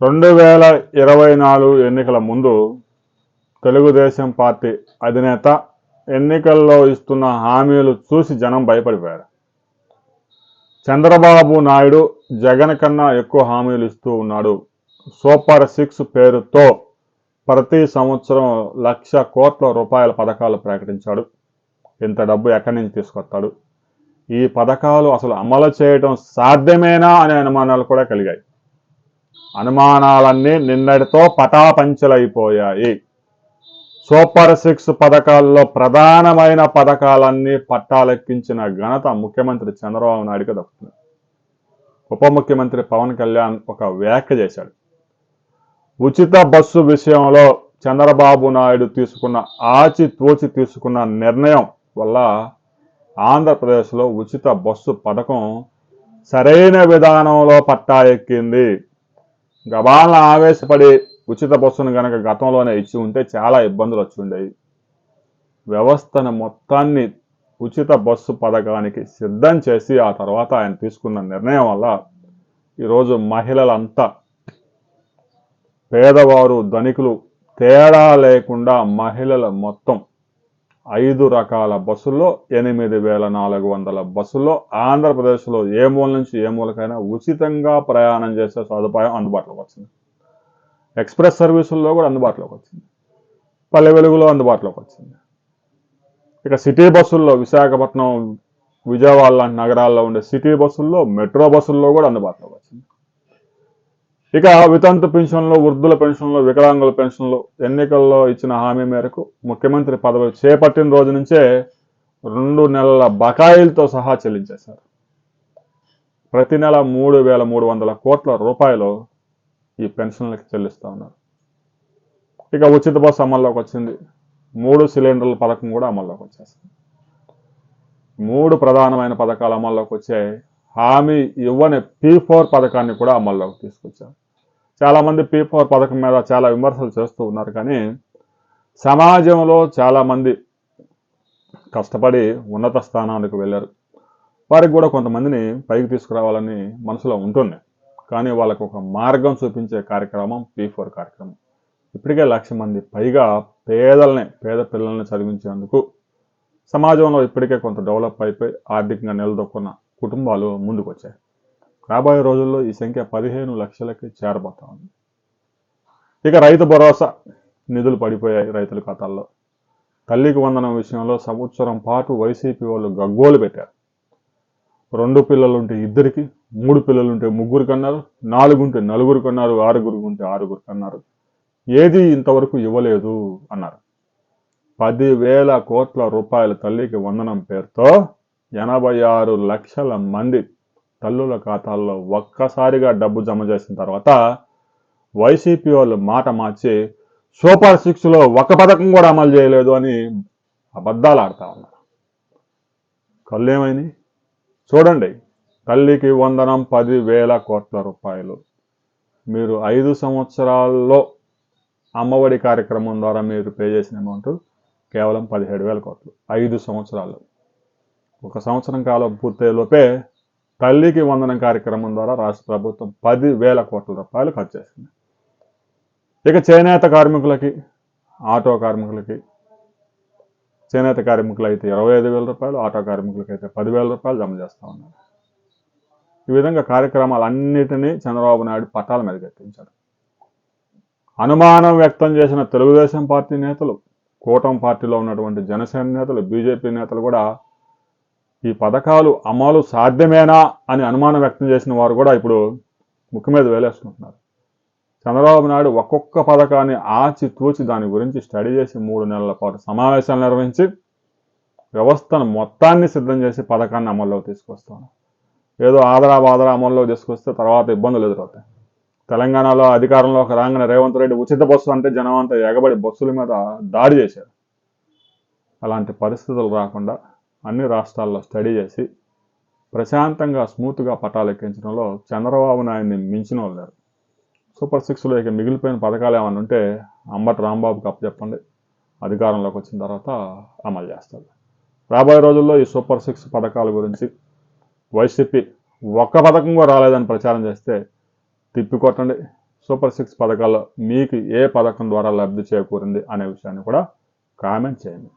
2024 ఎన్నికల ముందు తెలుగుదేశం పార్టీ అధినేత ఎన్నికల్లో ఇస్తున్న హామీలు చూసి జనం భయపడిపోయారు. చంద్రబాబు నాయుడు జగన్ కన్నా ఎక్కువ హామీలు ఇస్తూ ఉన్నాడు. సూపర్ 6 పేరుతో ప్రతి సంవత్సరం 1,00,000 కోట్ల రూపాయల పథకాలు ప్రకటించాడు. ఇంత డబ్బు ఎక్కడి నుంచి తీసుకొస్తాడు? ఈ పథకాలు అసలు అమలు చేయడం సాధ్యమేనా అనే అనుమానాలు కూడా కలిగాయి. అనుమానాలన్నీ నిన్నటితో పటాపంచలైపోయాయి. సూపర్ 6 పథకాల్లో ప్రధానమైన పథకాలన్నీ పట్టాలెక్కించిన ఘనత ముఖ్యమంత్రి చంద్రబాబు నాయుడుకి దక్కుతుంది. ఉప ముఖ్యమంత్రి పవన్ కళ్యాణ్ ఒక వ్యాఖ్య చేశాడు. ఉచిత బస్సు విషయంలో చంద్రబాబు నాయుడు ఆచితూచి తీసుకున్న నిర్ణయం వల్ల ఆంధ్రప్రదేశ్లో ఉచిత బస్సు పథకం సరైన విధానంలో పట్టా ఎక్కింది. గబాలను ఆవేశపడి ఉచిత బస్సును కనుక గతంలోనే ఇచ్చి ఉంటే చాలా ఇబ్బందులు వచ్చి ఉండేవి. వ్యవస్థను మొత్తాన్ని ఉచిత బస్సు పథకానికి సిద్ధం చేసి ఆ తర్వాత ఆయన తీసుకున్న నిర్ణయం వల్ల ఈరోజు మహిళలంతా, పేదవారు, ధనికులు తేడా లేకుండా మహిళలు మొత్తం 5 రకాల బస్సుల్లో 8,400 బస్సుల్లో ఆంధ్రప్రదేశ్లో ఏ మూల నుంచి ఏ మూలకైనా ఉచితంగా ప్రయాణం చేసే సదుపాయం అందుబాటులోకి వచ్చింది. ఎక్స్ప్రెస్ సర్వీసుల్లో కూడా అందుబాటులోకి వచ్చింది. పల్లె వెలుగులో అందుబాటులోకి వచ్చింది. ఇక సిటీ బస్సుల్లో విశాఖపట్నం, విజయవాడ లాంటి నగరాల్లో ఉండే సిటీ బస్సుల్లో, మెట్రో బస్సుల్లో కూడా అందుబాటులోకి వచ్చింది. ఇక వితంతు పెన్షన్లు, వృద్ధుల పెన్షన్లు, వికలాంగుల పెన్షన్లు ఎన్నికల్లో ఇచ్చిన హామీ మేరకు ముఖ్యమంత్రి పదవి చేపట్టిన రోజు నుంచే 2 నెలల బకాయిలతో సహా చెల్లించేశారు. ప్రతి నెల 3,300 కోట్ల రూపాయలు ఈ పెన్షన్లకి చెల్లిస్తూ ఉన్నారు. ఇక ఉచిత బస్సు అమల్లోకి వచ్చింది. 3 సిలిండర్ల పథకం కూడా అమల్లోకి వచ్చేసింది. 3 ప్రధానమైన పథకాలు అమల్లోకి వచ్చాయి. హామీ ఇవ్వని P4 పథకాన్ని కూడా అమల్లోకి తీసుకొచ్చారు. చాలామంది P4 పథకం మీద చాలా విమర్శలు చేస్తూ ఉన్నారు. కానీ సమాజంలో చాలామంది కష్టపడి ఉన్నత స్థానానికి వెళ్ళారు. వారికి కూడా కొంతమందిని పైకి తీసుకురావాలని మనసులో ఉంటుంది. కానీ వాళ్ళకు ఒక మార్గం చూపించే కార్యక్రమం P4 కార్యక్రమం. ఇప్పటికే 1,00,000 మంది పైగా పేద పిల్లల్ని చదివించేందుకు సమాజంలో ఇప్పటికే కొంత డెవలప్ అయిపోయి ఆర్థికంగా నిలదొక్కున్న కుటుంబాలు ముందుకు వచ్చాయి. రాబోయే రోజుల్లో ఈ సంఖ్య 15 లక్షలకి చేరబోతా ఉంది. ఇక రైతు భరోసా నిధులు పడిపోయాయి రైతుల ఖాతాల్లో. తల్లికి వందనం విషయంలో సంవత్సరం పాటు వైసీపీ వాళ్ళు గగ్గోలు పెట్టారు. 2 పిల్లలుంటే 2కి, 3 పిల్లలుంటే 3 అన్నారు, 4 ఉంటే 4 అన్నారు, 6 ఉంటే 6 అన్నారు. ఏది ఇంతవరకు ఇవ్వలేదు అన్నారు. 10,000 కోట్ల రూపాయల తల్లికి వందనం పేరుతో 86 లక్షల మంది తల్లుల ఖాతాల్లో ఒక్కసారిగా డబ్బు జమ చేసిన తర్వాత వైసీపీ వాళ్ళు మాట మార్చి సూపర్ 6లో ఒక్క పథకం కూడా అమలు చేయలేదు అని అబద్ధాలు ఆడుతూ ఉన్నారు. కళ్ళేమైంది చూడండి. తల్లికి వందనం 10,000 కోట్ల రూపాయలు. మీరు 5 సంవత్సరాల్లో అమ్మఒడి కార్యక్రమం ద్వారా మీరు పే చేసిన అమౌంట్ కేవలం 17,000 కోట్లు 5 సంవత్సరాల్లో. 1 సంవత్సరం కాలం పూర్తయ్యేలోపే తల్లికి వందనం కార్యక్రమం ద్వారా రాష్ట్ర ప్రభుత్వం 10,000 కోట్ల రూపాయలు ఖర్చు చేసింది. ఇక చేనేత కార్మికులకి, ఆటో కార్మికులకి, చేనేత కార్మికులు అయితే 25,000 రూపాయలు, ఆటో కార్మికులకి అయితే 10,000 రూపాయలు జమ చేస్తూ ఉన్నారు. ఈ విధంగా కార్యక్రమాలన్నిటినీ చంద్రబాబు నాయుడు పట్టాల మీద ఎత్తించారు. అనుమానం వ్యక్తం చేసిన తెలుగుదేశం పార్టీ నేతలు, కూటమి పార్టీలో ఉన్నటువంటి జనసేన నేతలు, బీజేపీ నేతలు కూడా ఈ పథకాలు అమలు సాధ్యమేనా అని అనుమానం వ్యక్తం చేసిన వారు కూడా ఇప్పుడు ముక్కు మీద వేలేసుకుంటున్నారు. చంద్రబాబు నాయుడు ఒక్కొక్క పథకాన్ని ఆచితూచి దాని గురించి స్టడీ చేసి 3 నెలల పాటు సమావేశాలు నిర్వహించి వ్యవస్థను మొత్తాన్ని సిద్ధం చేసి పథకాన్ని అమల్లోకి తీసుకొస్తాను. ఏదో ఆదరా అమల్లో తీసుకొస్తే తర్వాత ఇబ్బందులు ఎదురవుతాయి. తెలంగాణలో అధికారంలోకి రాగానే రేవంత్ రెడ్డి ఉచిత బస్సు అంటే జనం అంతా ఎగబడి బస్సుల మీద దాడి చేశారు. అలాంటి పరిస్థితులు రాకుండా అన్ని రాష్ట్రాల్లో స్టడీ చేసి ప్రశాంతంగా స్మూత్గా పట్టాలు ఎక్కించడంలో చంద్రబాబు నాయుడిని మించిన వాళ్ళు లేరు. సూపర్ 6లో ఇక మిగిలిపోయిన పథకాలు ఏమైనా ఉంటే అంబటి రాంబాబుకి అప్పచెప్పండి, అధికారంలోకి వచ్చిన తర్వాత అమలు చేస్తారు. రాబోయే రోజుల్లో ఈ సూపర్ 6 పథకాల గురించి వైసీపీ ఒక్క పథకం కూడా రాలేదని ప్రచారం చేస్తే తిప్పికొట్టండి. సూపర్ 6 పథకాల్లో మీకు ఏ పథకం ద్వారా లబ్ధి చేకూరింది అనే విషయాన్ని కూడా కామెంట్ చేయండి.